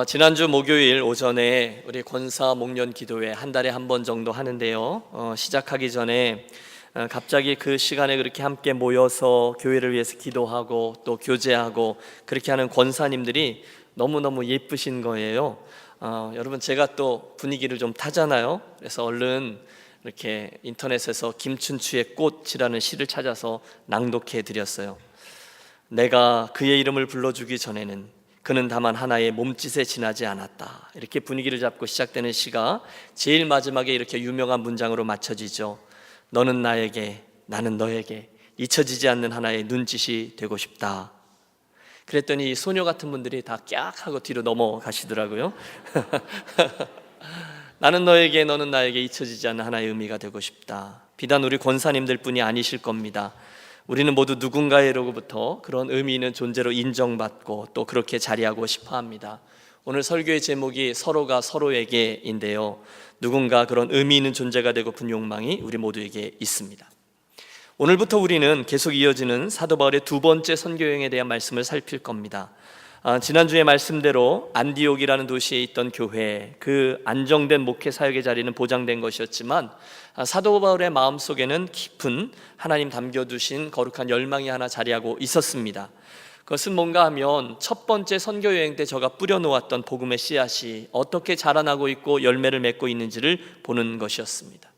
지난주 목요일 오전에 우리 권사 목련 기도회 한 달에 한 번 정도 하는데요. 시작하기 전에 갑자기 그 시간에 그렇게 함께 모여서 교회를 위해서 기도하고 또 교제하고 그렇게 하는 권사님들이 너무너무 예쁘신 거예요. 여러분, 제가 또 분위기를 좀 타잖아요. 그래서 얼른 이렇게 인터넷에서 김춘추의 꽃이라는 시를 찾아서 낭독해 드렸어요. 내가 그의 이름을 불러주기 전에는 그는 다만 하나의 몸짓에 지나지 않았다. 이렇게 분위기를 잡고 시작되는 시가 제일 마지막에 이렇게 유명한 문장으로 맞춰지죠. 너는 나에게, 나는 너에게 잊혀지지 않는 하나의 눈짓이 되고 싶다. 그랬더니 소녀 같은 분들이 다 깍 하고 뒤로 넘어가시더라고요. 나는 너에게, 너는 나에게 잊혀지지 않는 하나의 의미가 되고 싶다. 비단 우리 권사님들 뿐이 아니실 겁니다. 우리는 모두 누군가로부터 그런 의미 있는 존재로 인정받고 또 그렇게 자리하고 싶어 합니다. 오늘 설교의 제목이 서로가 서로에게인데요, 누군가 그런 의미 있는 존재가 되고픈 욕망이 우리 모두에게 있습니다. 오늘부터 우리는 계속 이어지는 사도 바울의 두 번째 선교여행에 대한 말씀을 살필 겁니다. 지난주의 말씀대로 안디옥이라는 도시에 있던 교회, 그 안정된 목회 사역의 자리는 보장된 것이었지만 사도 바울의 마음속에는 깊은 하나님 담겨두신 거룩한 열망이 하나 자리하고 있었습니다. 그것은 뭔가 하면 첫 번째 선교여행 때 저가 뿌려놓았던 복음의 씨앗이 어떻게 자라나고 있고 열매를 맺고 있는지를 보는 것이었습니다.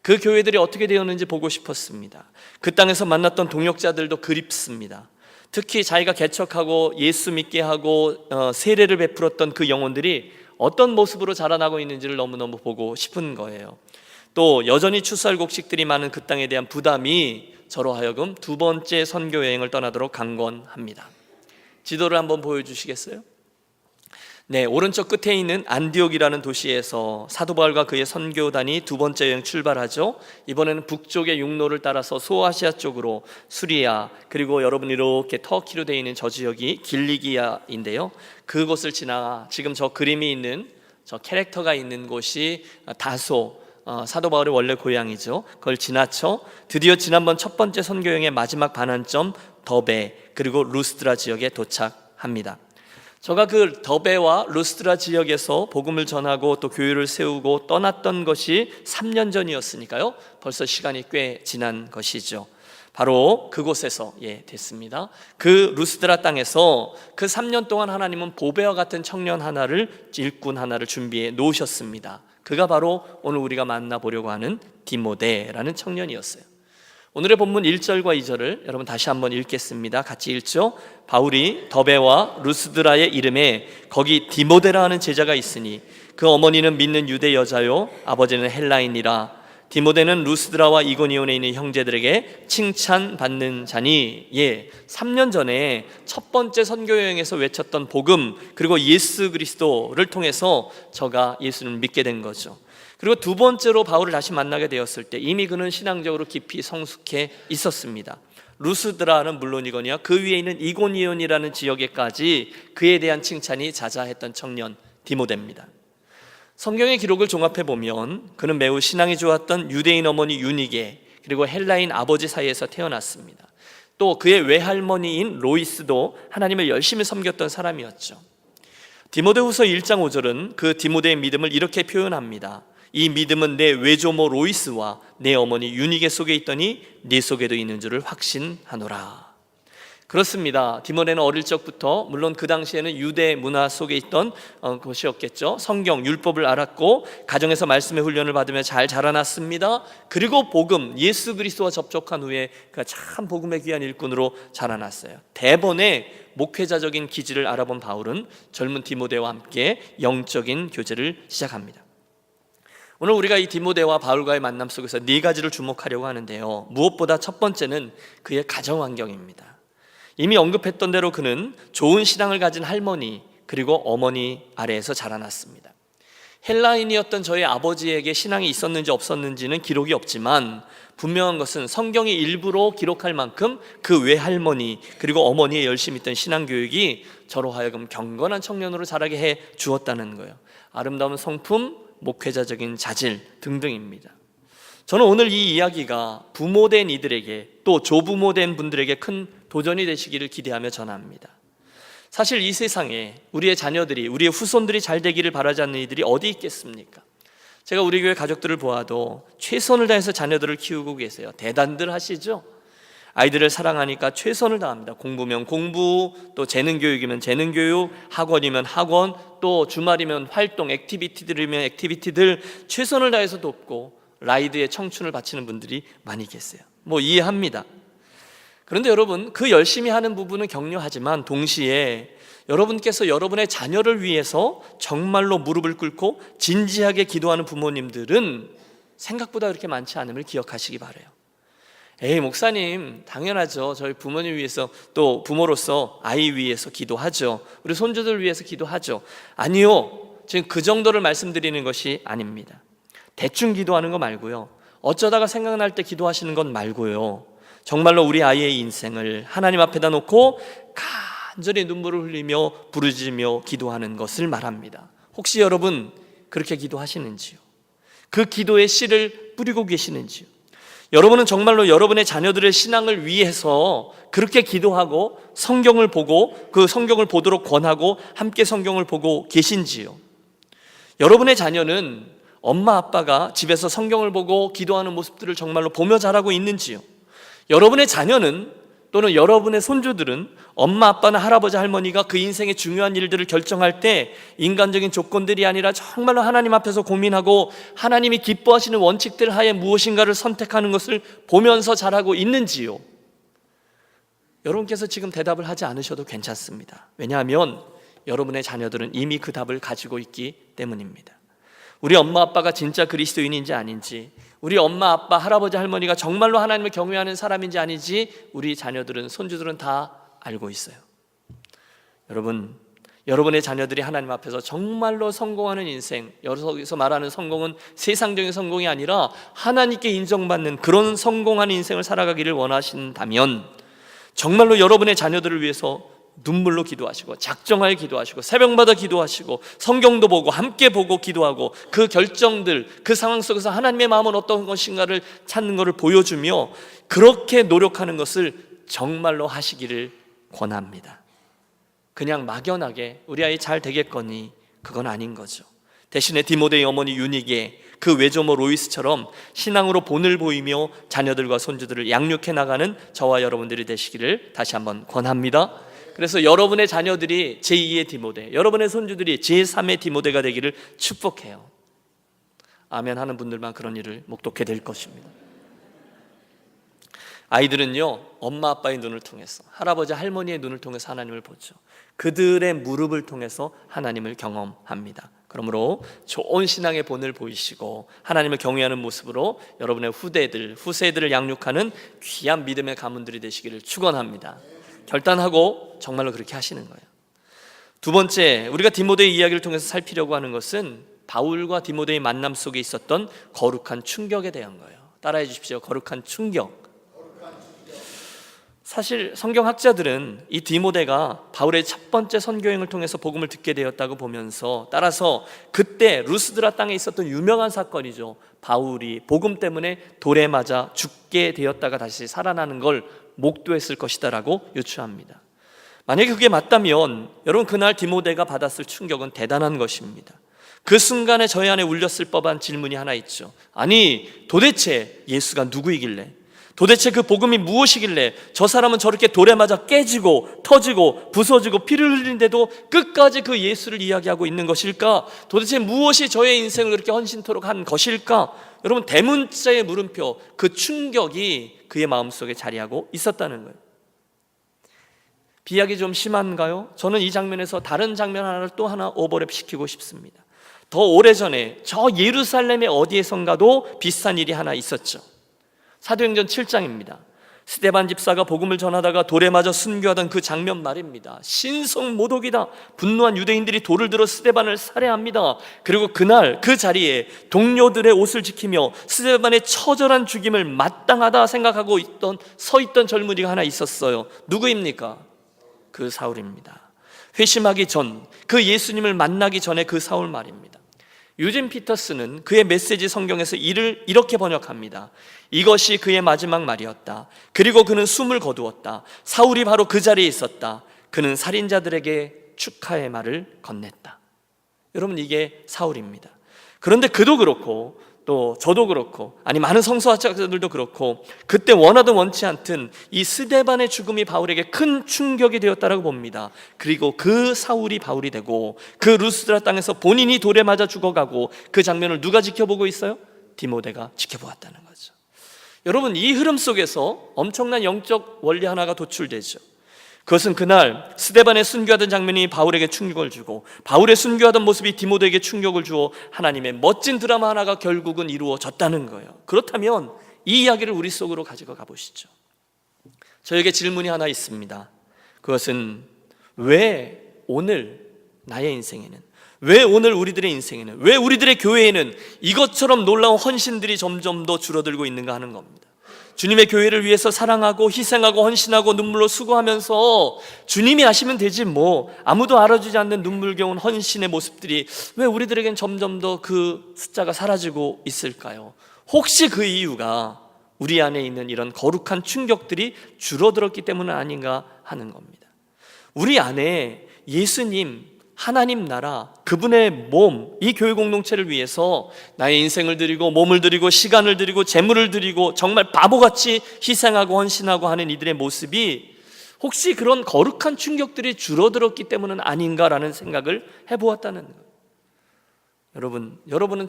그 교회들이 어떻게 되었는지 보고 싶었습니다. 그 땅에서 만났던 동역자들도 그립습니다. 특히 자기가 개척하고 예수 믿게 하고 세례를 베풀었던 그 영혼들이 어떤 모습으로 자라나고 있는지를 너무너무 보고 싶은 거예요. 또 여전히 추수할곡식들이 많은 그 땅에 대한 부담이 저로 하여금 두 번째 선교여행을 떠나도록 강권합니다. 지도를 한번 보여주시겠어요? 네, 오른쪽 끝에 있는 안디옥이라는 도시에서 사도 바울과 그의 선교단이 두 번째 여행 출발하죠. 이번에는 북쪽의 육로를 따라서 소아시아 쪽으로 수리아, 그리고 여러분 이렇게 터키로 되어 있는 저 지역이 길리기아인데요, 그곳을 지나 지금 저 그림이 있는 저 캐릭터가 있는 곳이 다소, 사도 바울의 원래 고향이죠. 그걸 지나쳐 드디어 지난번 첫 번째 선교여행의 마지막 반환점 더베, 그리고 루스드라 지역에 도착합니다. 저가 그 더베와 루스드라 지역에서 복음을 전하고 또 교회를 세우고 떠났던 것이 3년 전이었으니까요, 벌써 시간이 꽤 지난 것이죠. 바로 그곳에서 됐습니다. 그 루스드라 땅에서 그 3년 동안 하나님은 보배와 같은 청년 하나를, 일꾼 하나를 준비해 놓으셨습니다. 그가 바로 오늘 우리가 만나보려고 하는 디모데라는 청년이었어요. 오늘의 본문 1절과 2절을 여러분 다시 한번 읽겠습니다. 같이 읽죠. 바울이 더베와 루스드라의 이름에 거기 디모데라는 제자가 있으니 그 어머니는 믿는 유대 여자요 아버지는 헬라인이라. 디모데는 루스드라와 이고니온에 있는 형제들에게 칭찬받는 자니. 3년 전에 첫 번째 선교여행에서 외쳤던 복음, 그리고 예수 그리스도를 통해서 저가 예수를 믿게 된 거죠. 그리고 두 번째로 바울을 다시 만나게 되었을 때 이미 그는 신앙적으로 깊이 성숙해 있었습니다. 루스드라는 물론이거니와 그 위에 있는 이고니온이라는 지역에까지 그에 대한 칭찬이 자자했던 청년 디모데입니다. 성경의 기록을 종합해 보면 그는 매우 신앙이 좋았던 유대인 어머니 유니게, 그리고 헬라인 아버지 사이에서 태어났습니다. 또 그의 외할머니인 로이스도 하나님을 열심히 섬겼던 사람이었죠. 디모데후서 1장 5절은 그 디모데의 믿음을 이렇게 표현합니다. 이 믿음은 내 외조모 로이스와 내 어머니 유니게 속에 있더니 네 속에도 있는 줄을 확신하노라. 그렇습니다. 디모데는 어릴 적부터, 물론 그 당시에는 유대 문화 속에 있던 것이었겠죠. 성경, 율법을 알았고 가정에서 말씀의 훈련을 받으며 잘 자라났습니다. 그리고 복음, 예수 그리스도와 접촉한 후에 그가 참 복음의 귀한 일꾼으로 자라났어요. 대번에 목회자적인 기질을 알아본 바울은 젊은 디모데와 함께 영적인 교제를 시작합니다. 오늘 우리가 이 디모데와 바울과의 만남 속에서 네 가지를 주목하려고 하는데요, 무엇보다 첫 번째는 그의 가정 환경입니다. 이미 언급했던 대로 그는 좋은 신앙을 가진 할머니 그리고 어머니 아래에서 자라났습니다. 헬라인이었던 저의 아버지에게 신앙이 있었는지 없었는지는 기록이 없지만 분명한 것은 성경이 일부러 기록할 만큼 그 외할머니 그리고 어머니의 열심히 있던 신앙교육이 저로 하여금 경건한 청년으로 자라게 해 주었다는 거예요. 아름다운 성품, 목회자적인 자질 등등입니다. 저는 오늘 이 이야기가 부모된 이들에게 또 조부모된 분들에게 큰 도전이 되시기를 기대하며 전합니다. 사실 이 세상에 우리의 자녀들이, 우리의 후손들이 잘 되기를 바라지 않는 이들이 어디 있겠습니까? 제가 우리 교회 가족들을 보아도 최선을 다해서 자녀들을 키우고 계세요. 대단들 하시죠? 아이들을 사랑하니까 최선을 다합니다. 공부면 공부, 또 재능 교육이면 재능 교육, 학원이면 학원, 또 주말이면 활동, 액티비티들이면 액티비티들 최선을 다해서 돕고 라이드에 청춘을 바치는 분들이 많이 계세요. 뭐 이해합니다. 그런데 여러분, 그 열심히 하는 부분은 격려하지만 동시에 여러분께서 여러분의 자녀를 위해서 정말로 무릎을 꿇고 진지하게 기도하는 부모님들은 생각보다 그렇게 많지 않음을 기억하시기 바라요. 에이, 목사님, 당연하죠. 저희 부모님 위해서, 또 부모로서 아이 위해서 기도하죠. 우리 손주들 위해서 기도하죠. 아니요, 지금 그 정도를 말씀드리는 것이 아닙니다. 대충 기도하는 거 말고요, 어쩌다가 생각날 때 기도하시는 건 말고요, 정말로 우리 아이의 인생을 하나님 앞에다 놓고 간절히 눈물을 흘리며 부르짖으며 기도하는 것을 말합니다. 혹시 여러분 그렇게 기도하시는지요? 그 기도의 씨를 뿌리고 계시는지요? 여러분은 정말로 여러분의 자녀들의 신앙을 위해서 그렇게 기도하고 성경을 보고 그 성경을 보도록 권하고 함께 성경을 보고 계신지요? 여러분의 자녀는 엄마 아빠가 집에서 성경을 보고 기도하는 모습들을 정말로 보며 자라고 있는지요? 여러분의 자녀는, 또는 여러분의 손주들은 엄마 아빠나 할아버지 할머니가 그 인생의 중요한 일들을 결정할 때 인간적인 조건들이 아니라 정말로 하나님 앞에서 고민하고 하나님이 기뻐하시는 원칙들 하에 무엇인가를 선택하는 것을 보면서 자라고 있는지요? 여러분께서 지금 대답을 하지 않으셔도 괜찮습니다. 왜냐하면 여러분의 자녀들은 이미 그 답을 가지고 있기 때문입니다. 우리 엄마 아빠가 진짜 그리스도인인지 아닌지, 우리 엄마 아빠 할아버지 할머니가 정말로 하나님을 경외하는 사람인지 아닌지 우리 자녀들은, 손주들은 다 알고 있어요. 여러분, 여러분의 자녀들이 하나님 앞에서 정말로 성공하는 인생, 여기서 말하는 성공은 세상적인 성공이 아니라 하나님께 인정받는 그런 성공한 인생을 살아가기를 원하신다면 정말로 여러분의 자녀들을 위해서 눈물로 기도하시고 작정하여 기도하시고 새벽마다 기도하시고 성경도 보고 함께 보고 기도하고 그 결정들, 그 상황 속에서 하나님의 마음은 어떤 것인가를 찾는 것을 보여주며 그렇게 노력하는 것을 정말로 하시기를 권합니다. 그냥 막연하게 우리 아이 잘 되겠거니, 그건 아닌 거죠. 대신에 디모데의 어머니 유니게, 그 외조모 로이스처럼 신앙으로 본을 보이며 자녀들과 손주들을 양육해 나가는 저와 여러분들이 되시기를 다시 한번 권합니다. 그래서 여러분의 자녀들이 제2의 디모데, 여러분의 손주들이 제3의 디모데가 되기를 축복해요. 아멘 하는 분들만 그런 일을 목독해 될 것입니다. 아이들은요, 엄마 아빠의 눈을 통해서, 할아버지 할머니의 눈을 통해서 하나님을 보죠. 그들의 무릎을 통해서 하나님을 경험합니다. 그러므로 좋은 신앙의 본을 보이시고 하나님을 경외하는 모습으로 여러분의 후세들을 양육하는 귀한 믿음의 가문들이 되시기를 축원합니다. 결단하고 정말로 그렇게 하시는 거예요. 두 번째, 우리가 디모데의 이야기를 통해서 살피려고 하는 것은 바울과 디모데의 만남 속에 있었던 거룩한 충격에 대한 거예요. 따라해 주십시오. 거룩한 충격. 사실 성경학자들은 이 디모데가 바울의 첫 번째 선교행을 통해서 복음을 듣게 되었다고 보면서, 따라서 그때 루스드라 땅에 있었던 유명한 사건이죠. 바울이 복음 때문에 돌에 맞아 죽게 되었다가 다시 살아나는 걸 목도했을 것이다 라고 유추합니다. 만약에 그게 맞다면 여러분, 그날 디모데가 받았을 충격은 대단한 것입니다. 그 순간에 저희 안에 울렸을 법한 질문이 하나 있죠. 아니, 도대체 예수가 누구이길래, 도대체 그 복음이 무엇이길래 저 사람은 저렇게 돌에 맞아 깨지고 터지고 부서지고 피를 흘리는데도 끝까지 그 예수를 이야기하고 있는 것일까? 도대체 무엇이 저의 인생을 그렇게 헌신토록 한 것일까? 여러분, 대문자의 물음표, 그 충격이 그의 마음속에 자리하고 있었다는 거예요. 비약이 좀 심한가요? 저는 이 장면에서 다른 장면 하나를 또 하나 오버랩 시키고 싶습니다. 더 오래전에 저 예루살렘의 어디에선가도 비슷한 일이 하나 있었죠. 사도행전 7장입니다. 스데반 집사가 복음을 전하다가 돌에 맞아 순교하던 그 장면 말입니다. 신성모독이다. 분노한 유대인들이 돌을 들어 스데반을 살해합니다. 그리고 그날 그 자리에 동료들의 옷을 지키며 스데반의 처절한 죽임을 마땅하다 생각하고 서 있던 젊은이가 하나 있었어요. 누구입니까? 그 사울입니다. 회심하기 전, 그 예수님을 만나기 전에 그 사울 말입니다. 유진 피터스는 그의 메시지 성경에서 이를 이렇게 번역합니다. 이것이 그의 마지막 말이었다. 그리고 그는 숨을 거두었다. 사울이 바로 그 자리에 있었다. 그는 살인자들에게 축하의 말을 건넸다. 여러분, 이게 사울입니다. 그런데 그도 그렇고 또 저도 그렇고, 아니 많은 성서학자들도 그렇고, 그때 원하든 원치 않든 이 스데반의 죽음이 바울에게 큰 충격이 되었다라고 봅니다. 그리고 그 사울이 바울이 되고 그 루스드라 땅에서 본인이 돌에 맞아 죽어가고, 그 장면을 누가 지켜보고 있어요? 디모데가 지켜보았다는 거죠. 여러분, 이 흐름 속에서 엄청난 영적 원리 하나가 도출되죠. 그것은 그날 스데반의 순교하던 장면이 바울에게 충격을 주고, 바울의 순교하던 모습이 디모데에게 충격을 주어 하나님의 멋진 드라마 하나가 결국은 이루어졌다는 거예요. 그렇다면 이 이야기를 우리 속으로 가지고 가보시죠. 저에게 질문이 하나 있습니다. 그것은 왜 오늘 나의 인생에는, 왜 오늘 우리들의 인생에는, 왜 우리들의 교회에는 이것처럼 놀라운 헌신들이 점점 더 줄어들고 있는가 하는 겁니다. 주님의 교회를 위해서 사랑하고 희생하고 헌신하고 눈물로 수고하면서 주님이 아시면 되지 뭐, 아무도 알아주지 않는 눈물겨운 헌신의 모습들이 왜 우리들에겐 점점 더 그 숫자가 사라지고 있을까요? 혹시 그 이유가 우리 안에 있는 이런 거룩한 충격들이 줄어들었기 때문은 아닌가 하는 겁니다. 우리 안에 예수님, 하나님 나라, 그분의 몸, 이 교회 공동체를 위해서 나의 인생을 드리고 몸을 드리고 시간을 드리고 재물을 드리고 정말 바보같이 희생하고 헌신하고 하는 이들의 모습이 혹시 그런 거룩한 충격들이 줄어들었기 때문은 아닌가라는 생각을 해보았다는 거예요. 여러분은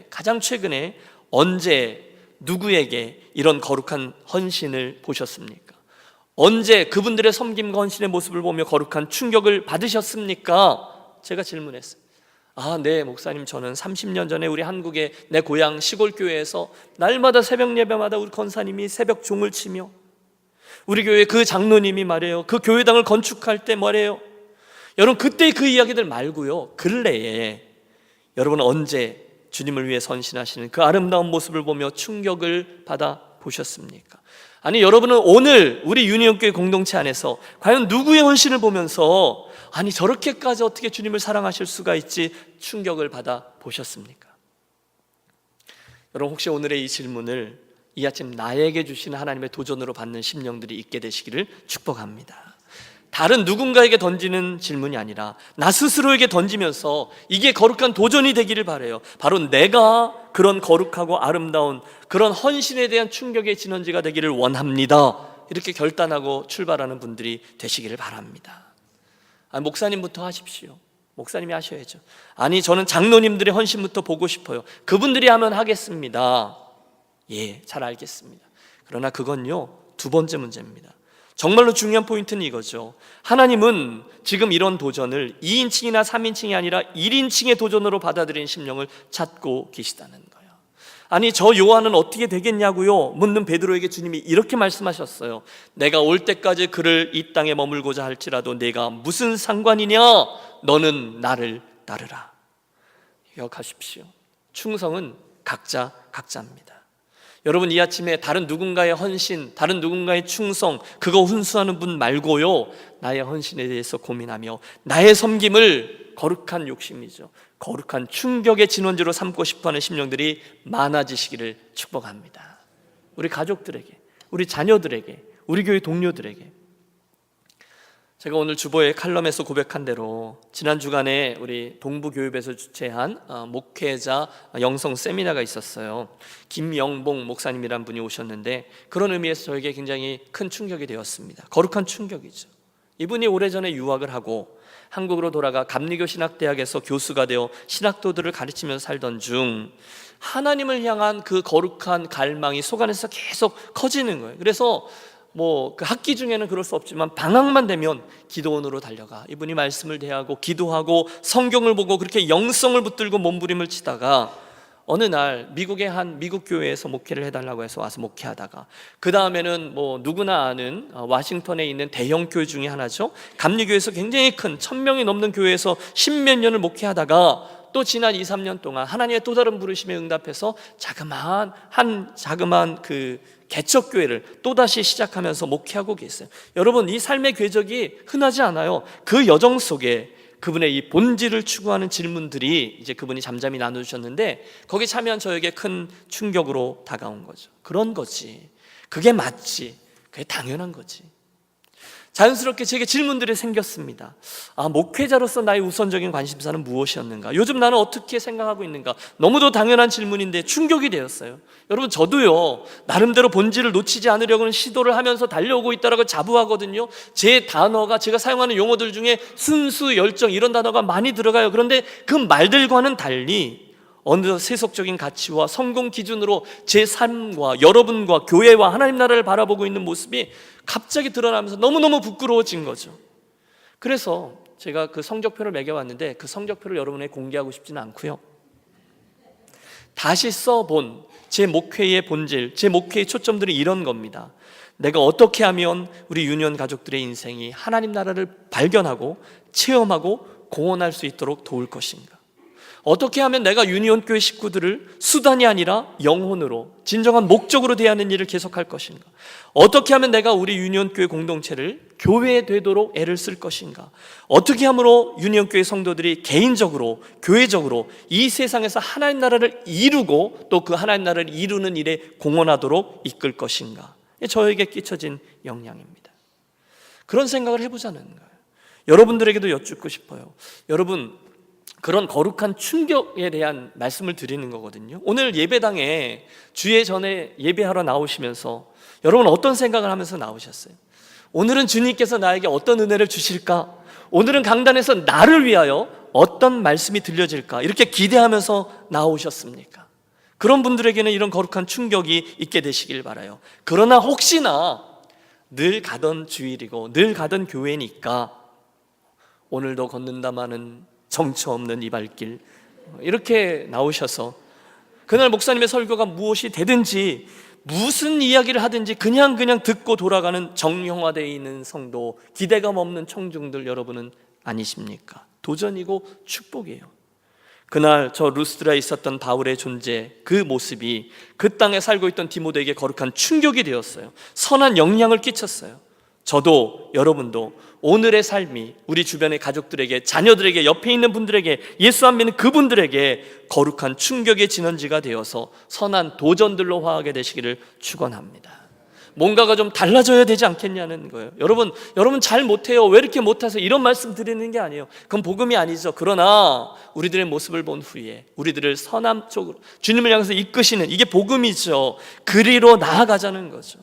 가장 최근에 언제 누구에게 이런 거룩한 헌신을 보셨습니까? 언제 그분들의 섬김과 헌신의 모습을 보며 거룩한 충격을 받으셨습니까? 제가 질문했어요. 네 목사님, 저는 30년 전에 우리 한국의 내 고향 시골 교회에서 날마다 새벽 예배마다 우리 권사님이 새벽 종을 치며, 우리 교회 그 장로님이 말해요, 그 교회당을 건축할 때 말해요. 여러분, 그때 그 이야기들 말고요, 근래에 여러분은 언제 주님을 위해 헌신하시는 그 아름다운 모습을 보며 충격을 받아 보셨습니까? 아니, 여러분은 오늘 우리 유니온교회 공동체 안에서 과연 누구의 헌신을 보면서 아니 저렇게까지 어떻게 주님을 사랑하실 수가 있지 충격을 받아 보셨습니까? 여러분, 혹시 오늘의 이 질문을 이 아침 나에게 주신 하나님의 도전으로 받는 심령들이 있게 되시기를 축복합니다. 다른 누군가에게 던지는 질문이 아니라 나 스스로에게 던지면서 이게 거룩한 도전이 되기를 바라요. 바로 내가 그런 거룩하고 아름다운 그런 헌신에 대한 충격의 진원지가 되기를 원합니다. 이렇게 결단하고 출발하는 분들이 되시기를 바랍니다. 목사님부터 하십시오. 목사님이 하셔야죠. 아니, 저는 장로님들의 헌신부터 보고 싶어요. 그분들이 하면 하겠습니다. 예, 잘 알겠습니다. 그러나 그건요, 두 번째 문제입니다. 정말로 중요한 포인트는 이거죠. 하나님은 지금 이런 도전을 2인칭이나 3인칭이 아니라 1인칭의 도전으로 받아들인 심령을 찾고 계시다는 거예요. 아니, 저 요한은 어떻게 되겠냐고요? 묻는 베드로에게 주님이 이렇게 말씀하셨어요. 내가 올 때까지 그를 이 땅에 머물고자 할지라도 내가 무슨 상관이냐? 너는 나를 따르라. 기억하십시오. 충성은 각자입니다. 여러분, 이 아침에 다른 누군가의 헌신, 다른 누군가의 충성, 그거 훈수하는 분 말고요, 나의 헌신에 대해서 고민하며 나의 섬김을 거룩한 욕심이죠, 거룩한 충격의 진원지로 삼고 싶어하는 심령들이 많아지시기를 축복합니다. 우리 가족들에게, 우리 자녀들에게, 우리 교회 동료들에게. 제가 오늘 주보의 칼럼에서 고백한 대로 지난 주간에 우리 동부교육에서 주최한 목회자 영성 세미나가 있었어요. 김영봉 목사님이란 분이 오셨는데, 그런 의미에서 저에게 굉장히 큰 충격이 되었습니다. 거룩한 충격이죠. 이분이 오래전에 유학을 하고 한국으로 돌아가 감리교 신학대학에서 교수가 되어 신학도들을 가르치면서 살던 중 하나님을 향한 그 거룩한 갈망이 속 안에서 계속 커지는 거예요. 그래서 그 학기 중에는 그럴 수 없지만 방학만 되면 기도원으로 달려가 이분이 말씀을 대하고 기도하고 성경을 보고 그렇게 영성을 붙들고 몸부림을 치다가 어느 날 미국의 한 미국 교회에서 목회를 해달라고 해서 와서 목회하다가, 그 다음에는 누구나 아는 와싱턴에 있는 대형 교회 중에 하나죠, 감리교에서 굉장히 큰 1000명이 넘는 교회에서 10몇 년을 목회하다가 또 지난 2-3년 동안 하나님의 또 다른 부르심에 응답해서 자그마한 그 개척교회를 또다시 시작하면서 목회하고 계세요. 여러분, 이 삶의 궤적이 흔하지 않아요. 그 여정 속에 그분의 이 본질을 추구하는 질문들이 이제 그분이 잠잠히 나눠주셨는데, 거기 참여한 저에게 큰 충격으로 다가온 거죠. 그런 거지, 그게 맞지, 그게 당연한 거지. 자연스럽게 제게 질문들이 생겼습니다. 목회자로서 나의 우선적인 관심사는 무엇이었는가? 요즘 나는 어떻게 생각하고 있는가? 너무도 당연한 질문인데 충격이 되었어요. 여러분, 저도요, 나름대로 본질을 놓치지 않으려고는 시도를 하면서 달려오고 있다라고 자부하거든요. 제 단어가, 제가 사용하는 용어들 중에 순수, 열정 이런 단어가 많이 들어가요. 그런데 그 말들과는 달리 어느 세속적인 가치와 성공 기준으로 제 삶과 여러분과 교회와 하나님 나라를 바라보고 있는 모습이 갑자기 드러나면서 너무너무 부끄러워진 거죠. 그래서 제가 그 성적표를 매겨왔는데 그 성적표를 여러분에게 공개하고 싶지는 않고요, 다시 써본 제 목회의 본질, 제 목회의 초점들이 이런 겁니다. 내가 어떻게 하면 우리 유니온 가족들의 인생이 하나님 나라를 발견하고 체험하고 공헌할 수 있도록 도울 것인가? 어떻게 하면 내가 유니온 교회 식구들을 수단이 아니라 영혼으로 진정한 목적으로 대하는 일을 계속할 것인가? 어떻게 하면 내가 우리 유니온 교회 공동체를 교회 되도록 애를 쓸 것인가? 어떻게 함으로 유니온 교회 성도들이 개인적으로, 교회적으로 이 세상에서 하나님 나라를 이루고 또 그 하나님 나라를 이루는 일에 공헌하도록 이끌 것인가? 저에게 끼쳐진 영향입니다. 그런 생각을 해보자는 거예요. 여러분들에게도 여쭙고 싶어요. 여러분, 그런 거룩한 충격에 대한 말씀을 드리는 거거든요. 오늘 예배당에 주일 전에 예배하러 나오시면서 여러분 어떤 생각을 하면서 나오셨어요? 오늘은 주님께서 나에게 어떤 은혜를 주실까? 오늘은 강단에서 나를 위하여 어떤 말씀이 들려질까? 이렇게 기대하면서 나오셨습니까? 그런 분들에게는 이런 거룩한 충격이 있게 되시길 바라요. 그러나 혹시나 늘 가던 주일이고 늘 가던 교회니까 오늘도 걷는다마는 정처 없는 이 발길, 이렇게 나오셔서 그날 목사님의 설교가 무엇이 되든지 무슨 이야기를 하든지 그냥 듣고 돌아가는 정형화되어 있는 성도, 기대감 없는 청중들 여러분은 아니십니까? 도전이고 축복이에요. 그날 저 루스드라에 있었던 바울의 존재, 그 모습이 그 땅에 살고 있던 디모데에게 거룩한 충격이 되었어요. 선한 영향을 끼쳤어요. 저도 여러분도 오늘의 삶이 우리 주변의 가족들에게, 자녀들에게, 옆에 있는 분들에게, 예수 안 믿는 그분들에게 거룩한 충격의 진원지가 되어서 선한 도전들로 화하게 되시기를 축원합니다. 뭔가가 좀 달라져야 되지 않겠냐는 거예요. 여러분 잘 못해요. 왜 이렇게 못해서 이런 말씀 드리는 게 아니에요. 그건 복음이 아니죠. 그러나 우리들의 모습을 본 후에 우리들을 선함 쪽으로 주님을 향해서 이끄시는, 이게 복음이죠. 그리로 나아가자는 거죠.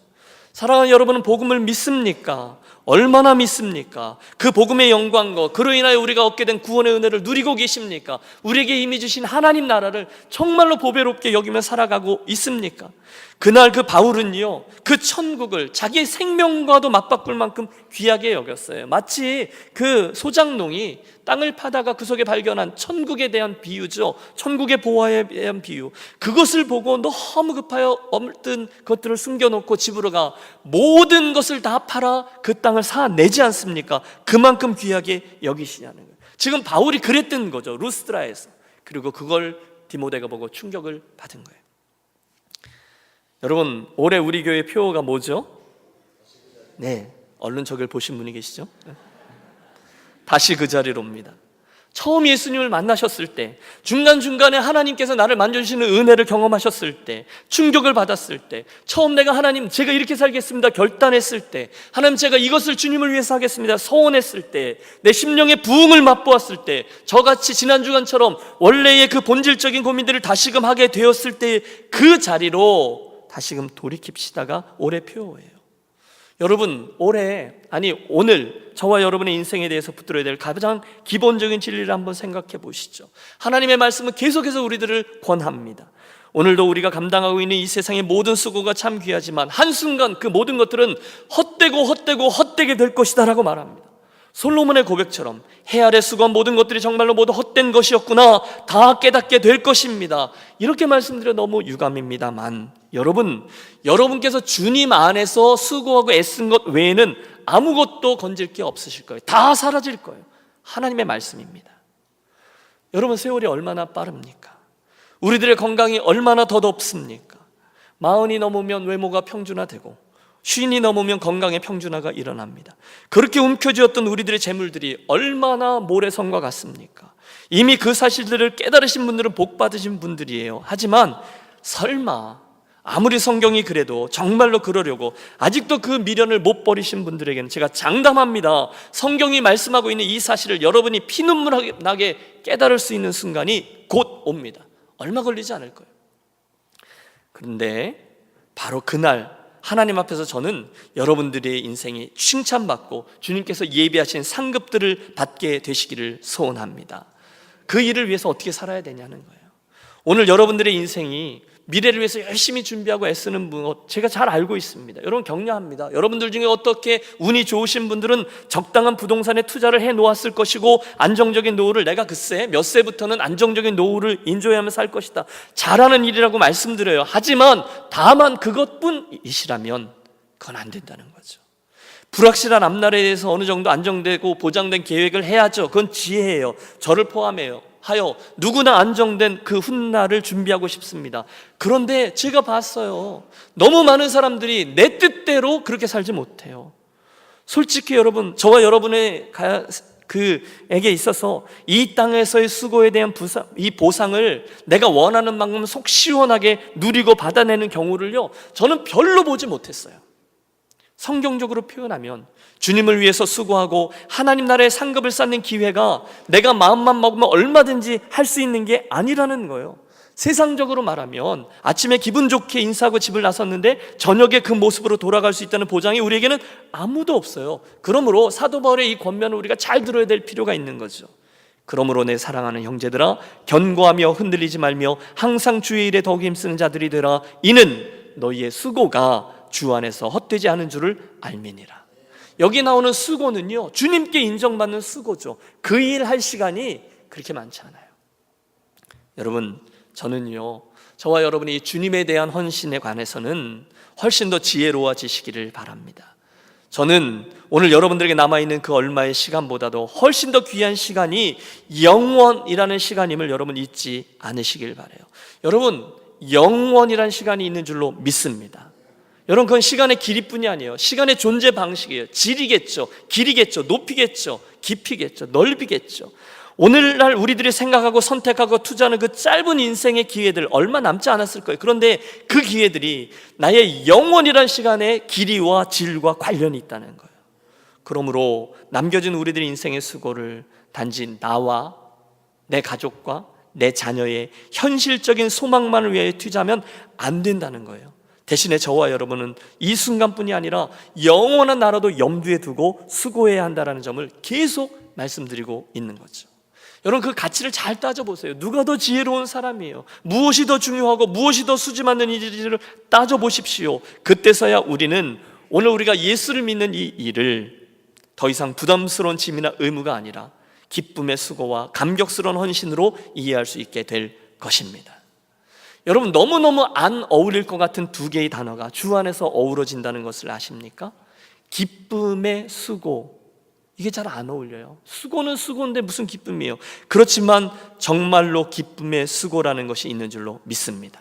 사랑하는 여러분은 복음을 믿습니까? 얼마나 믿습니까? 그 복음의 영광과 그로 인하여 우리가 얻게 된 구원의 은혜를 누리고 계십니까? 우리에게 이미 주신 하나님 나라를 정말로 보배롭게 여기며 살아가고 있습니까? 그날 그 바울은요, 그 천국을 자기의 생명과도 맞바꿀 만큼 귀하게 여겼어요. 마치 그 소장농이 땅을 파다가 그 속에 발견한 천국에 대한 비유죠. 천국의 보화에 대한 비유. 그것을 보고 너무 급하여 얼뜬 것들을 숨겨놓고 집으로 가 모든 것을 다 팔아 그 땅을 사내지 않습니까? 그만큼 귀하게 여기시냐는 거예요. 지금 바울이 그랬던 거죠, 루스드라에서. 그리고 그걸 디모데가 보고 충격을 받은 거예요. 여러분, 올해 우리 교회 표어가 뭐죠? 네, 얼른 저걸 보신 분이 계시죠? 다시 그 자리로 옵니다. 처음 예수님을 만나셨을 때, 중간중간에 하나님께서 나를 만져주시는 은혜를 경험하셨을 때, 충격을 받았을 때, 처음 내가 하나님 제가 이렇게 살겠습니다 결단했을 때, 하나님 제가 이것을 주님을 위해서 하겠습니다 소원했을 때, 내 심령의 부흥을 맛보았을 때, 저같이 지난 주간처럼 원래의 그 본질적인 고민들을 다시금 하게 되었을 때 그 자리로 다시금 돌이킵시다가 올해 표어예요. 여러분, 오늘 저와 여러분의 인생에 대해서 붙들어야 될 가장 기본적인 진리를 한번 생각해 보시죠. 하나님의 말씀은 계속해서 우리들을 권합니다. 오늘도 우리가 감당하고 있는 이 세상의 모든 수고가 참 귀하지만 한순간 그 모든 것들은 헛되게 될 것이다 라고 말합니다. 솔로몬의 고백처럼 해 아래 수고한 모든 것들이 정말로 모두 헛된 것이었구나, 다 깨닫게 될 것입니다. 이렇게 말씀드려 너무 유감입니다만, 여러분께서 주님 안에서 수고하고 애쓴 것 외에는 아무것도 건질 게 없으실 거예요. 다 사라질 거예요. 하나님의 말씀입니다. 여러분, 세월이 얼마나 빠릅니까? 우리들의 건강이 얼마나 덧없습니까? 40이 넘으면 외모가 평준화되고 50이 넘으면 건강의 평준화가 일어납니다. 그렇게 움켜쥐었던 우리들의 재물들이 얼마나 모래성과 같습니까? 이미 그 사실들을 깨달으신 분들은 복 받으신 분들이에요. 하지만 설마 아무리 성경이 그래도 정말로 그러려고 아직도 그 미련을 못 버리신 분들에게는 제가 장담합니다. 성경이 말씀하고 있는 이 사실을 여러분이 피눈물 나게 깨달을 수 있는 순간이 곧 옵니다. 얼마 걸리지 않을 거예요. 그런데 바로 그날 하나님 앞에서 저는 여러분들의 인생이 칭찬받고 주님께서 예비하신 상급들을 받게 되시기를 소원합니다. 그 일을 위해서 어떻게 살아야 되냐는 거예요. 오늘 여러분들의 인생이 미래를 위해서 열심히 준비하고 애쓰는 분 제가 잘 알고 있습니다. 여러분 격려합니다. 여러분들 중에 어떻게 운이 좋으신 분들은 적당한 부동산에 투자를 해 놓았을 것이고 안정적인 노후를 내가 글쎄 몇 세부터는 안정적인 노후를 인조하며 살 것이다, 잘하는 일이라고 말씀드려요. 하지만 다만 그것뿐이시라면 그건 안 된다는 거죠. 불확실한 앞날에 대해서 어느 정도 안정되고 보장된 계획을 해야죠. 그건 지혜예요. 저를 포함해요 하여 누구나 안정된 그 훗날을 준비하고 싶습니다. 그런데 제가 봤어요. 너무 많은 사람들이 내 뜻대로 그렇게 살지 못해요. 솔직히 여러분, 저와 여러분의 그에게 있어서 이 땅에서의 수고에 대한 이 보상을 내가 원하는 만큼 속 시원하게 누리고 받아내는 경우를요, 저는 별로 보지 못했어요. 성경적으로 표현하면 주님을 위해서 수고하고 하나님 나라의 상급을 쌓는 기회가 내가 마음만 먹으면 얼마든지 할 수 있는 게 아니라는 거예요. 세상적으로 말하면 아침에 기분 좋게 인사하고 집을 나섰는데 저녁에 그 모습으로 돌아갈 수 있다는 보장이 우리에게는 아무도 없어요. 그러므로 사도 바울의 이 권면을 우리가 잘 들어야 될 필요가 있는 거죠. 그러므로 내 사랑하는 형제들아, 견고하며 흔들리지 말며 항상 주의 일에 더욱 힘쓰는 자들이 되라. 이는 너희의 수고가 주 안에서 헛되지 않은 줄을 알미니라. 여기 나오는 수고는요, 주님께 인정받는 수고죠. 그 일 할 시간이 그렇게 많지 않아요. 여러분, 저는요, 저와 여러분이 주님에 대한 헌신에 관해서는 훨씬 더 지혜로워지시기를 바랍니다. 저는 오늘 여러분들에게 남아있는 그 얼마의 시간보다도 훨씬 더 귀한 시간이 영원이라는 시간임을 여러분 잊지 않으시길 바라요. 여러분, 영원이라는 시간이 있는 줄로 믿습니다. 여러분, 그건 시간의 길이뿐이 아니에요. 시간의 존재 방식이에요. 질이겠죠, 길이겠죠, 높이겠죠, 깊이겠죠, 넓이겠죠. 오늘날 우리들이 생각하고 선택하고 투자하는 그 짧은 인생의 기회들 얼마 남지 않았을 거예요. 그런데 그 기회들이 나의 영원이라는 시간의 길이와 질과 관련이 있다는 거예요. 그러므로 남겨진 우리들의 인생의 수고를 단지 나와 내 가족과 내 자녀의 현실적인 소망만을 위해 투자하면 안 된다는 거예요. 대신에 저와 여러분은 이 순간뿐이 아니라 영원한 나라도 염두에 두고 수고해야 한다는 점을 계속 말씀드리고 있는 거죠. 여러분, 그 가치를 잘 따져보세요. 누가 더 지혜로운 사람이에요? 무엇이 더 중요하고 무엇이 더 수지맞는 일인지를 따져보십시오. 그때서야 우리는 오늘 우리가 예수를 믿는 이 일을 더 이상 부담스러운 짐이나 의무가 아니라 기쁨의 수고와 감격스러운 헌신으로 이해할 수 있게 될 것입니다. 여러분, 너무너무 안 어울릴 것 같은 두 개의 단어가 주 안에서 어우러진다는 것을 아십니까? 기쁨의 수고, 이게 잘 안 어울려요. 수고는 수고인데 무슨 기쁨이에요? 그렇지만 정말로 기쁨의 수고라는 것이 있는 줄로 믿습니다.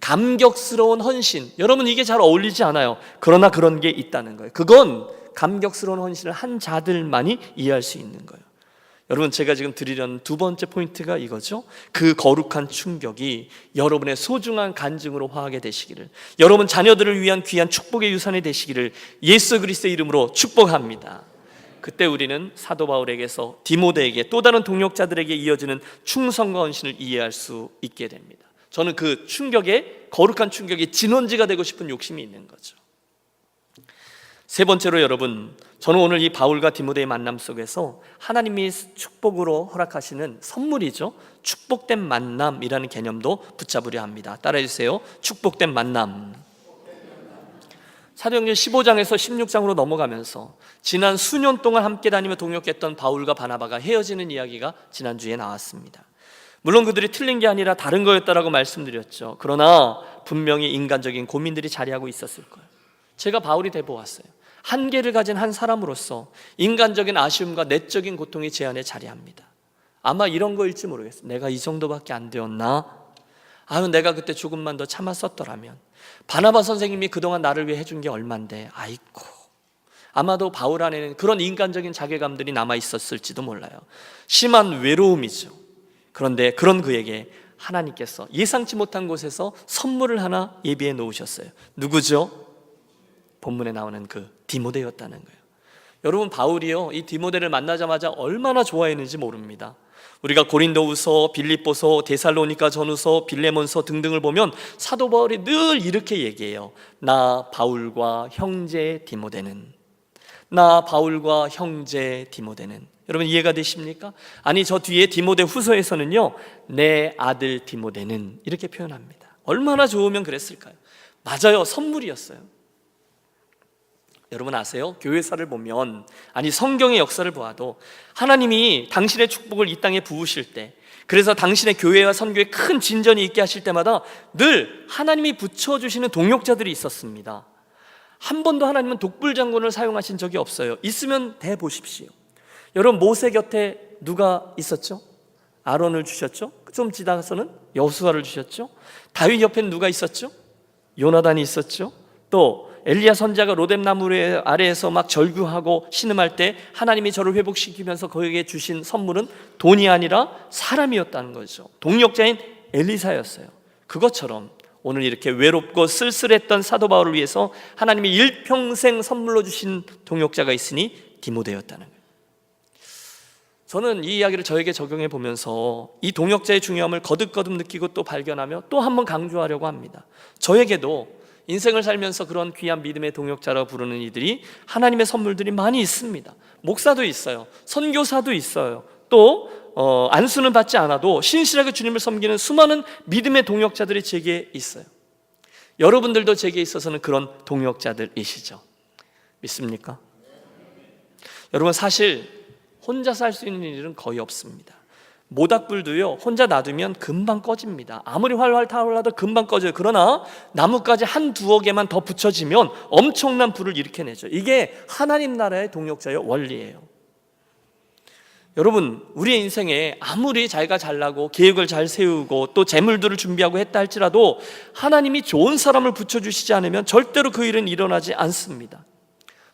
감격스러운 헌신, 여러분 이게 잘 어울리지 않아요. 그러나 그런 게 있다는 거예요. 그건 감격스러운 헌신을 한 자들만이 이해할 수 있는 거예요. 여러분, 제가 지금 드리려는 두 번째 포인트가 이거죠. 그 거룩한 충격이 여러분의 소중한 간증으로 화하게 되시기를, 여러분 자녀들을 위한 귀한 축복의 유산이 되시기를 예수 그리스도의 이름으로 축복합니다. 그때 우리는 사도 바울에게서 디모데에게 또 다른 동역자들에게 이어지는 충성과 헌신을 이해할 수 있게 됩니다. 저는 그 충격에, 거룩한 충격의 진원지가 되고 싶은 욕심이 있는 거죠. 세 번째로 여러분, 저는 오늘 이 바울과 디모데의 만남 속에서 하나님이 축복으로 허락하시는 선물이죠, 축복된 만남이라는 개념도 붙잡으려 합니다. 따라해 주세요. 축복된 만남. 사도행전 15장에서 16장으로 넘어가면서 지난 수년 동안 함께 다니며 동역했던 바울과 바나바가 헤어지는 이야기가 지난주에 나왔습니다. 물론 그들이 틀린 게 아니라 다른 거였다라고 말씀드렸죠. 그러나 분명히 인간적인 고민들이 자리하고 있었을 거예요. 제가 바울이 돼보았어요. 한계를 가진 한 사람으로서 인간적인 아쉬움과 내적인 고통이 제 안에 자리합니다. 아마 이런 거일지 모르겠어요. 내가 이 정도밖에 안 되었나? 내가 그때 조금만 더 참았었더라면. 바나바 선생님이 그동안 나를 위해 해준 게 얼만데, 아이고. 아마도 바울 안에는 그런 인간적인 자괴감들이 남아 있었을지도 몰라요. 심한 외로움이죠. 그런데 그런 그에게 하나님께서 예상치 못한 곳에서 선물을 하나 예비해 놓으셨어요. 누구죠? 본문에 나오는 그 디모데였다는 거예요. 여러분, 바울이요, 이 디모데를 만나자마자 얼마나 좋아했는지 모릅니다. 우리가 고린도후서, 빌립보서, 데살로니가 전후서, 빌레몬서 등등을 보면 사도 바울이 늘 이렇게 얘기해요. 나 바울과 형제 디모데는, 나 바울과 형제 디모데는. 여러분, 이해가 되십니까? 아니, 저 뒤에 디모데 후서에서는요, 내 아들 디모데는 이렇게 표현합니다. 얼마나 좋으면 그랬을까요? 맞아요, 선물이었어요. 여러분 아세요? 교회사를 보면, 아니 성경의 역사를 보아도 하나님이 당신의 축복을 이 땅에 부으실 때, 그래서 당신의 교회와 선교에 큰 진전이 있게 하실 때마다 늘 하나님이 붙여주시는 동역자들이 있었습니다. 한 번도 하나님은 독불장군을 사용하신 적이 없어요. 있으면 대보십시오. 여러분, 모세 곁에 누가 있었죠? 아론을 주셨죠? 좀 지나가서는 여호수아를 주셨죠? 다윗 옆에는 누가 있었죠? 요나단이 있었죠? 또 엘리야 선지자가 로뎀나무 아래에서 막 절규하고 신음할 때 하나님이 저를 회복시키면서 그에게 주신 선물은 돈이 아니라 사람이었다는 거죠. 동역자인 엘리사였어요. 그것처럼 오늘 이렇게 외롭고 쓸쓸했던 사도 바울을 위해서 하나님이 일평생 선물로 주신 동역자가 있으니 디모데였다는 거예요. 저는 이 이야기를 저에게 적용해 보면서 이 동역자의 중요함을 거듭거듭 느끼고 또 발견하며 또 한 번 강조하려고 합니다. 저에게도 인생을 살면서 그런 귀한 믿음의 동역자라고 부르는 이들이, 하나님의 선물들이 많이 있습니다. 목사도 있어요. 선교사도 있어요. 또 안수는 받지 않아도 신실하게 주님을 섬기는 수많은 믿음의 동역자들이 제게 있어요. 여러분들도 제게 있어서는 그런 동역자들이시죠? 믿습니까? 여러분, 사실 혼자 살 수 있는 일은 거의 없습니다. 모닥불도요, 혼자 놔두면 금방 꺼집니다. 아무리 활활 타올라도 금방 꺼져요. 그러나 나뭇가지 한 두어 개만 더 붙여지면 엄청난 불을 일으켜내죠. 이게 하나님 나라의 동역자의 원리예요. 여러분, 우리의 인생에 아무리 자기가 잘나고 계획을 잘 세우고 또 재물들을 준비하고 했다 할지라도 하나님이 좋은 사람을 붙여주시지 않으면 절대로 그 일은 일어나지 않습니다.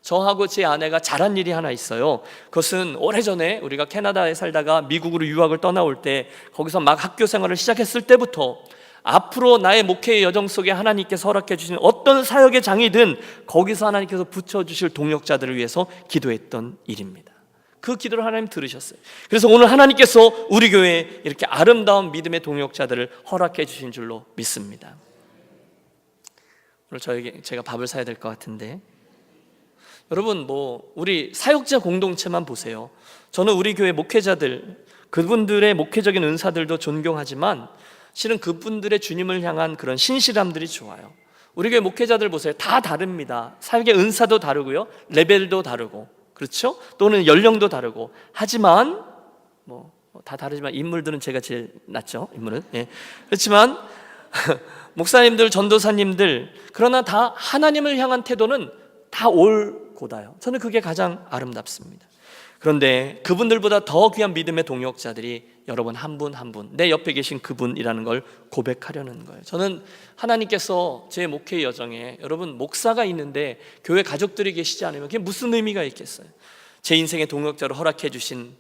저하고 제 아내가 잘한 일이 하나 있어요. 그것은 오래전에 우리가 캐나다에 살다가 미국으로 유학을 떠나올 때, 거기서 막 학교 생활을 시작했을 때부터 앞으로 나의 목회의 여정 속에 하나님께서 허락해 주신 어떤 사역의 장이든 거기서 하나님께서 붙여주실 동역자들을 위해서 기도했던 일입니다. 그 기도를 하나님 들으셨어요. 그래서 오늘 하나님께서 우리 교회에 이렇게 아름다운 믿음의 동역자들을 허락해 주신 줄로 믿습니다. 오늘 제가 밥을 사야 될 것 같은데, 여러분, 우리 사역자 공동체만 보세요. 저는 우리 교회 목회자들, 그분들의 목회적인 은사들도 존경하지만 실은 그분들의 주님을 향한 그런 신실함들이 좋아요. 우리 교회 목회자들 보세요. 다 다릅니다. 사역의 은사도 다르고요, 레벨도 다르고, 그렇죠? 또는 연령도 다르고. 하지만 다 다르지만 인물들은 제가 제일 낫죠. 인물은. 예. 그렇지만 목사님들, 전도사님들, 그러나 다 하나님을 향한 태도는 다 올곧아요. 저는 그게 가장 아름답습니다. 그런데 그분들보다 더 귀한 믿음의 동역자들이 여러분 한 분 한 분, 내 옆에 계신 그분이라는 걸 고백하려는 거예요. 저는 하나님께서 제 목회 여정에 여러분 목사가 있는데 교회 가족들이 계시지 않으면 그게 무슨 의미가 있겠어요? 제 인생의 동역자로 허락해 주신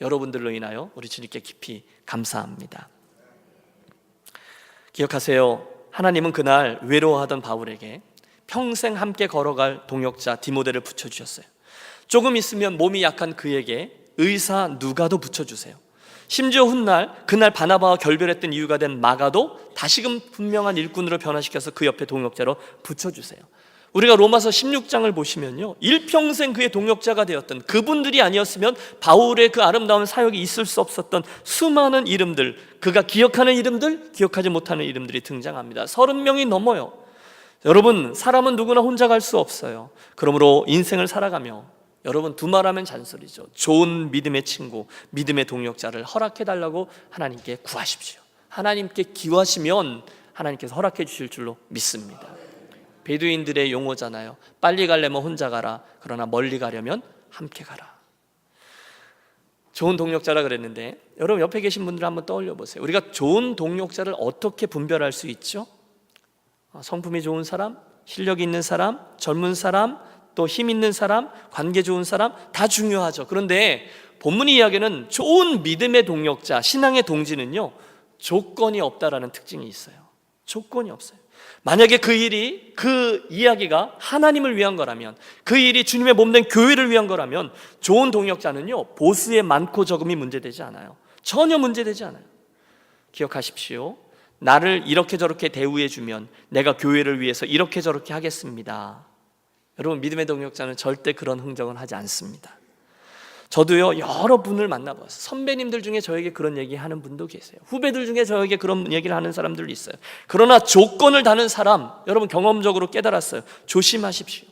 여러분들로 인하여 우리 주님께 깊이 감사합니다. 기억하세요. 하나님은 그날 외로워하던 바울에게 평생 함께 걸어갈 동역자 디모데를 붙여주셨어요. 조금 있으면 몸이 약한 그에게 의사 누가도 붙여주세요. 심지어 그날 바나바와 결별했던 이유가 된 마가도 다시금 분명한 일꾼으로 변화시켜서 그 옆에 동역자로 붙여주세요. 우리가 로마서 16장을 보시면요, 일평생 그의 동역자가 되었던 그분들이 아니었으면 바울의 그 아름다운 사역이 있을 수 없었던 수많은 이름들, 그가 기억하는 이름들, 기억하지 못하는 이름들이 등장합니다. 30명이 넘어요. 여러분, 사람은 누구나 혼자 갈 수 없어요. 그러므로 인생을 살아가며 여러분, 두말하면 잔소리죠. 좋은 믿음의 친구, 믿음의 동역자를 허락해달라고 하나님께 구하십시오. 하나님께 기도하시면 하나님께서 허락해 주실 줄로 믿습니다. 베두인들의 용어잖아요. 빨리 가려면 혼자 가라, 그러나 멀리 가려면 함께 가라. 좋은 동역자라 그랬는데, 여러분 옆에 계신 분들 한번 떠올려 보세요. 우리가 좋은 동역자를 어떻게 분별할 수 있죠? 성품이 좋은 사람, 실력이 있는 사람, 젊은 사람, 또 힘 있는 사람, 관계 좋은 사람, 다 중요하죠. 그런데 본문 이야기는 좋은 믿음의 동역자, 신앙의 동지는요, 조건이 없다라는 특징이 있어요. 조건이 없어요. 만약에 그 이야기가 하나님을 위한 거라면, 그 일이 주님의 몸된 교회를 위한 거라면 좋은 동역자는요, 보수의 많고 적음이 문제되지 않아요. 전혀 문제되지 않아요. 기억하십시오. 나를 이렇게 저렇게 대우해 주면 내가 교회를 위해서 이렇게 저렇게 하겠습니다. 여러분, 믿음의 동역자는 절대 그런 흥정은 하지 않습니다. 저도요, 여러 분을 만나봤어요. 선배님들 중에 저에게 그런 얘기하는 분도 계세요. 후배들 중에 저에게 그런 얘기를 하는 사람들도 있어요. 그러나 조건을 다는 사람, 여러분 경험적으로 깨달았어요. 조심하십시오.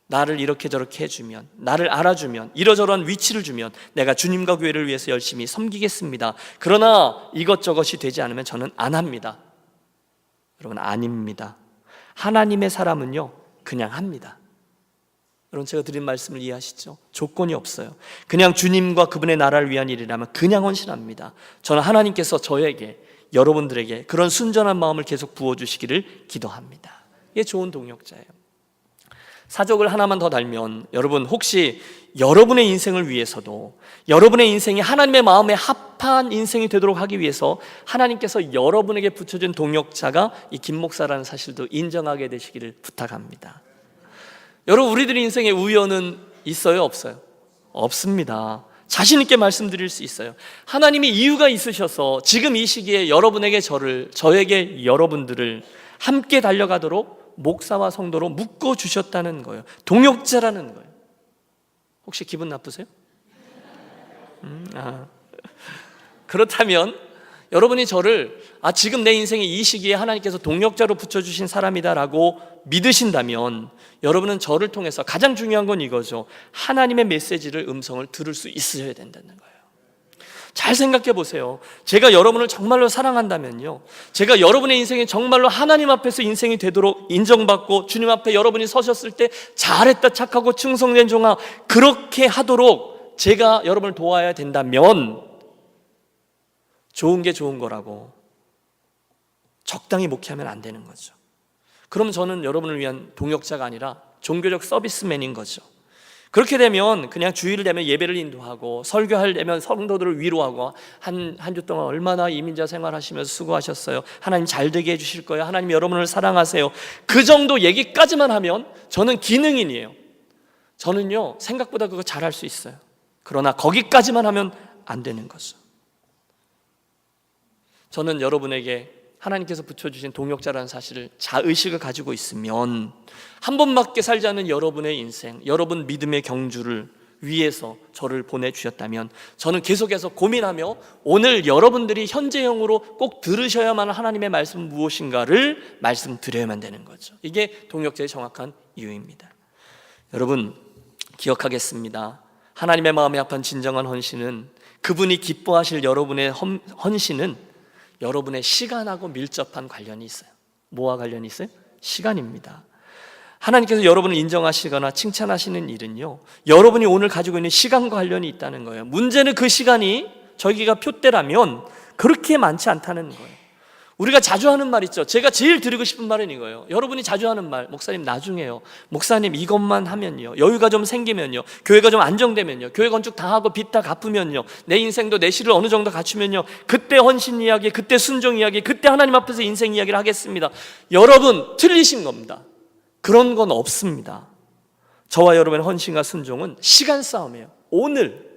나를 이렇게 저렇게 해주면, 나를 알아주면, 이러저러한 위치를 주면 내가 주님과 교회를 위해서 열심히 섬기겠습니다. 그러나 이것저것이 되지 않으면 저는 안 합니다. 여러분, 아닙니다. 하나님의 사람은요, 그냥 합니다. 여러분, 제가 드린 말씀을 이해하시죠? 조건이 없어요. 그냥 주님과 그분의 나라를 위한 일이라면 그냥 헌신합니다. 저는 하나님께서 저에게, 여러분들에게 그런 순전한 마음을 계속 부어주시기를 기도합니다. 이게 좋은 동역자예요. 사족을 하나만 더 달면, 여러분 혹시 여러분의 인생을 위해서도, 여러분의 인생이 하나님의 마음에 합한 인생이 되도록 하기 위해서 하나님께서 여러분에게 붙여준 동역자가 이 김 목사라는 사실도 인정하게 되시기를 부탁합니다. 여러분, 우리들의 인생에 우연은 있어요, 없어요? 없습니다. 자신 있게 말씀드릴 수 있어요. 하나님이 이유가 있으셔서 지금 이 시기에 여러분에게 저에게 여러분들을 함께 달려가도록 목사와 성도로 묶어주셨다는 거예요. 동역자라는 거예요. 혹시 기분 나쁘세요? 그렇다면 여러분이 저를 지금 내 인생의 이 시기에 하나님께서 동역자로 붙여주신 사람이다라고 믿으신다면, 여러분은 저를 통해서 가장 중요한 건 이거죠. 하나님의 메시지를, 음성을 들을 수 있어야 된다는 거예요. 잘 생각해 보세요. 제가 여러분을 정말로 사랑한다면요, 제가 여러분의 인생이 정말로 하나님 앞에서 인생이 되도록 인정받고 주님 앞에 여러분이 서셨을 때 잘했다, 착하고 충성된 종아, 그렇게 하도록 제가 여러분을 도와야 된다면 좋은 게 좋은 거라고 적당히 목회하면 안 되는 거죠. 그러면 저는 여러분을 위한 동역자가 아니라 종교적 서비스맨인 거죠. 그렇게 되면 그냥 주일을 되면 예배를 인도하고, 설교할 때면 성도들을 위로하고, 한 주 동안 얼마나 이민자 생활하시면서 수고하셨어요, 하나님 잘 되게 해주실 거예요, 하나님 여러분을 사랑하세요, 그 정도 얘기까지만 하면 저는 기능인이에요. 저는요, 생각보다 그거 잘할 수 있어요. 그러나 거기까지만 하면 안 되는 거죠. 저는 여러분에게 하나님께서 붙여주신 동역자라는 사실을, 자의식을 가지고 있으면, 한 번밖에 살지 않은 여러분의 인생, 여러분 믿음의 경주를 위해서 저를 보내주셨다면, 저는 계속해서 고민하며 오늘 여러분들이 현재형으로 꼭 들으셔야만 하나님의 말씀은 무엇인가를 말씀드려야만 되는 거죠. 이게 동역자의 정확한 이유입니다. 여러분, 기억하겠습니다. 하나님의 마음에 합한 진정한 헌신은, 그분이 기뻐하실 여러분의 헌신은 여러분의 시간하고 밀접한 관련이 있어요. 뭐와 관련이 있어요? 시간입니다. 하나님께서 여러분을 인정하시거나 칭찬하시는 일은요, 여러분이 오늘 가지고 있는 시간과 관련이 있다는 거예요. 문제는 그 시간이 저희가 표대라면 그렇게 많지 않다는 거예요. 우리가 자주 하는 말 있죠. 제가 제일 드리고 싶은 말은 이거예요. 여러분이 자주 하는 말, 목사님 나중에요, 목사님 이것만 하면요, 여유가 좀 생기면요, 교회가 좀 안정되면요, 교회 건축 다 하고 빚 다 갚으면요, 내 인생도 내실을 어느 정도 갖추면요, 그때 헌신 이야기, 그때 순종 이야기, 그때 하나님 앞에서 인생 이야기를 하겠습니다. 여러분, 틀리신 겁니다. 그런 건 없습니다. 저와 여러분의 헌신과 순종은 시간 싸움이에요. 오늘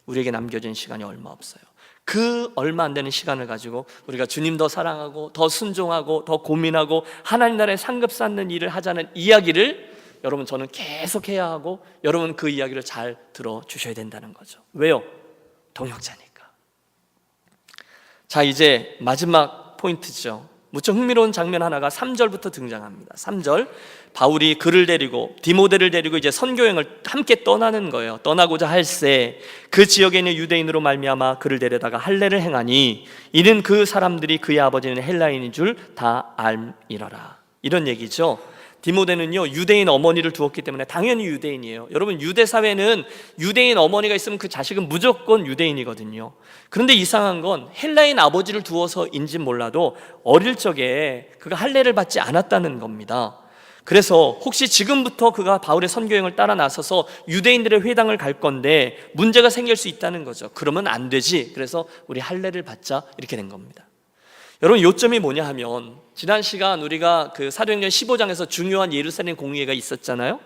우리에게 남겨진 시간이 얼마 없어요. 그 얼마 안 되는 시간을 가지고 우리가 주님 더 사랑하고, 더 순종하고, 더 고민하고 하나님 나라에 상급 쌓는 일을 하자는 이야기를 여러분, 저는 계속 해야 하고, 여러분 그 이야기를 잘 들어주셔야 된다는 거죠. 왜요? 동역자니까. 자, 이제 마지막 포인트죠. 무척 흥미로운 장면 하나가 3절부터 등장합니다. 3절, 바울이 그를 데리고, 디모데를 데리고 이제 선교행을 함께 떠나는 거예요. 떠나고자 할새 그 지역에 있는 유대인으로 말미암아 그를 데려다가 할례를 행하니 이는 그 사람들이 그의 아버지는 헬라인인 줄 다 알미러라. 이런 얘기죠. 디모데는요, 유대인 어머니를 두었기 때문에 당연히 유대인이에요. 여러분, 유대 사회는 유대인 어머니가 있으면 그 자식은 무조건 유대인이거든요. 그런데 이상한 건 헬라인 아버지를 두어서인지 몰라도 어릴 적에 그가 할례를 받지 않았다는 겁니다. 그래서 혹시 지금부터 그가 바울의 선교행을 따라 나서서 유대인들의 회당을 갈 건데 문제가 생길 수 있다는 거죠. 그러면 안 되지. 그래서 우리 할례를 받자, 이렇게 된 겁니다. 여러분, 요점이 뭐냐 하면 지난 시간 우리가 그 사도행전 15장에서 중요한 예루살렘 공의회가 있었잖아요.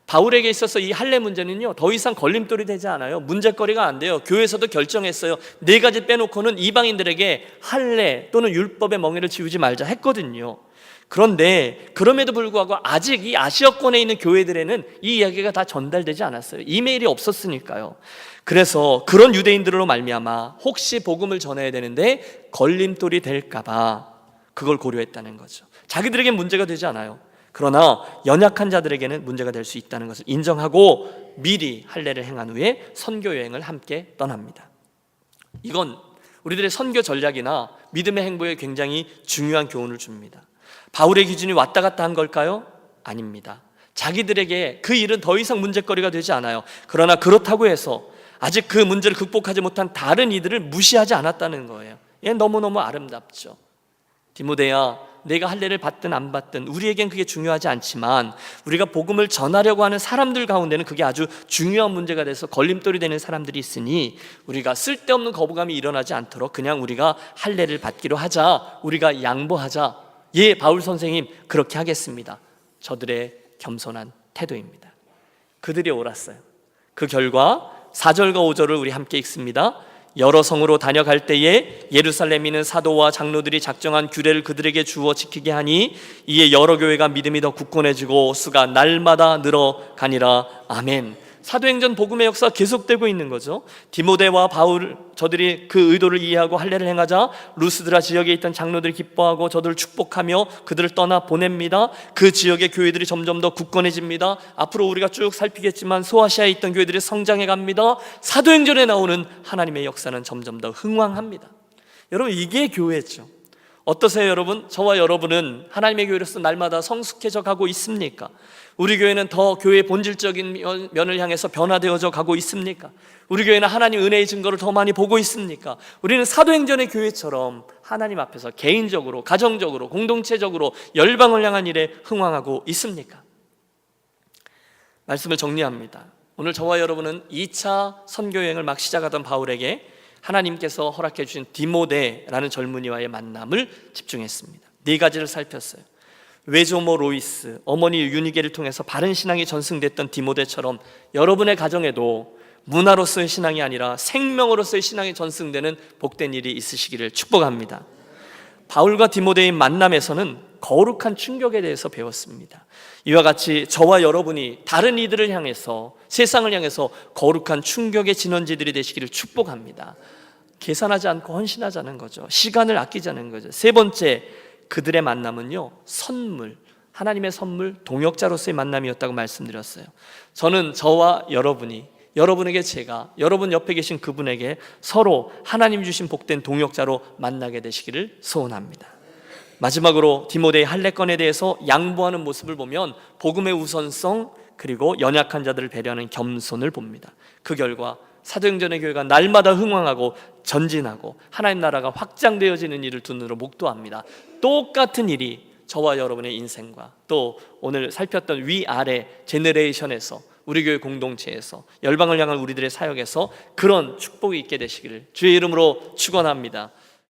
바울에게 있어서 이 할례 문제는요, 더 이상 걸림돌이 되지 않아요. 문제거리가 안 돼요. 교회에서도 결정했어요. 4가지 빼놓고는 이방인들에게 할례 또는 율법의 멍에를 지우지 말자 했거든요. 그런데 그럼에도 불구하고 아직 이 아시아권에 있는 교회들에는 이 이야기가 다 전달되지 않았어요. 이메일이 없었으니까요. 그래서 그런 유대인들로 말미암아 혹시 복음을 전해야 되는데 걸림돌이 될까봐 그걸 고려했다는 거죠. 자기들에겐 문제가 되지 않아요. 그러나 연약한 자들에게는 문제가 될 수 있다는 것을 인정하고 미리 할례를 행한 후에 선교 여행을 함께 떠납니다. 이건 우리들의 선교 전략이나 믿음의 행보에 굉장히 중요한 교훈을 줍니다. 바울의 기준이 왔다 갔다 한 걸까요? 아닙니다. 자기들에게 그 일은 더 이상 문제거리가 되지 않아요. 그러나 그렇다고 해서 아직 그 문제를 극복하지 못한 다른 이들을 무시하지 않았다는 거예요. 얘 너무너무 아름답죠. 디모데야, 내가 할례를 받든 안 받든 우리에겐 그게 중요하지 않지만 우리가 복음을 전하려고 하는 사람들 가운데는 그게 아주 중요한 문제가 돼서 걸림돌이 되는 사람들이 있으니 우리가 쓸데없는 거부감이 일어나지 않도록 그냥 우리가 할례를 받기로 하자, 우리가 양보하자. 예, 바울 선생님, 그렇게 하겠습니다. 저들의 겸손한 태도입니다. 그들이 옳았어요. 그 결과 4절과 5절을 우리 함께 읽습니다. 여러 성으로 다녀갈 때에 예루살렘에 있는 사도와 장로들이 작정한 규례를 그들에게 주어 지키게 하니 이에 여러 교회가 믿음이 더 굳건해지고 수가 날마다 늘어가니라. 아멘. 사도행전 복음의 역사가 계속되고 있는 거죠. 디모데와 바울, 저들이 그 의도를 이해하고 할례를 행하자 루스드라 지역에 있던 장로들이 기뻐하고 저들을 축복하며 그들을 떠나 보냅니다. 그 지역의 교회들이 점점 더 굳건해집니다. 앞으로 우리가 쭉 살피겠지만 소아시아에 있던 교회들이 성장해 갑니다. 사도행전에 나오는 하나님의 역사는 점점 더 흥왕합니다. 여러분, 이게 교회죠. 어떠세요, 여러분? 저와 여러분은 하나님의 교회로서 날마다 성숙해져 가고 있습니까? 우리 교회는 더 교회의 본질적인 면을 향해서 변화되어져 가고 있습니까? 우리 교회는 하나님 은혜의 증거를 더 많이 보고 있습니까? 우리는 사도행전의 교회처럼 하나님 앞에서 개인적으로, 가정적으로, 공동체적으로 열방을 향한 일에 흥왕하고 있습니까? 말씀을 정리합니다. 오늘 저와 여러분은 2차 선교여행을 막 시작하던 바울에게 하나님께서 허락해 주신 디모데라는 젊은이와의 만남을 집중했습니다. 4가지를 살폈어요. 외조모 로이스, 어머니 유니게를 통해서 바른 신앙이 전승됐던 디모데처럼 여러분의 가정에도 문화로서의 신앙이 아니라 생명으로서의 신앙이 전승되는 복된 일이 있으시기를 축복합니다. 바울과 디모데의 만남에서는 거룩한 충격에 대해서 배웠습니다. 이와 같이 저와 여러분이 다른 이들을 향해서, 세상을 향해서 거룩한 충격의 진원지들이 되시기를 축복합니다. 계산하지 않고 헌신하자는 거죠. 시간을 아끼자는 거죠. 3번째, 그들의 만남은요, 선물, 하나님의 선물, 동역자로서의 만남이었다고 말씀드렸어요. 저는 저와 여러분이, 여러분에게 제가, 여러분 옆에 계신 그분에게 서로 하나님 주신 복된 동역자로 만나게 되시기를 소원합니다. 마지막으로 디모데의 할례권에 대해서 양보하는 모습을 보면 복음의 우선성, 그리고 연약한 자들을 배려하는 겸손을 봅니다. 그 결과 사도행전의 교회가 날마다 흥왕하고 전진하고 하나님 나라가 확장되어지는 일을 두 눈으로 목도합니다. 똑같은 일이 저와 여러분의 인생과 또 오늘 살폈던 위아래 제너레이션에서, 우리 교회 공동체에서, 열방을 향한 우리들의 사역에서 그런 축복이 있게 되시기를 주의 이름으로 축원합니다.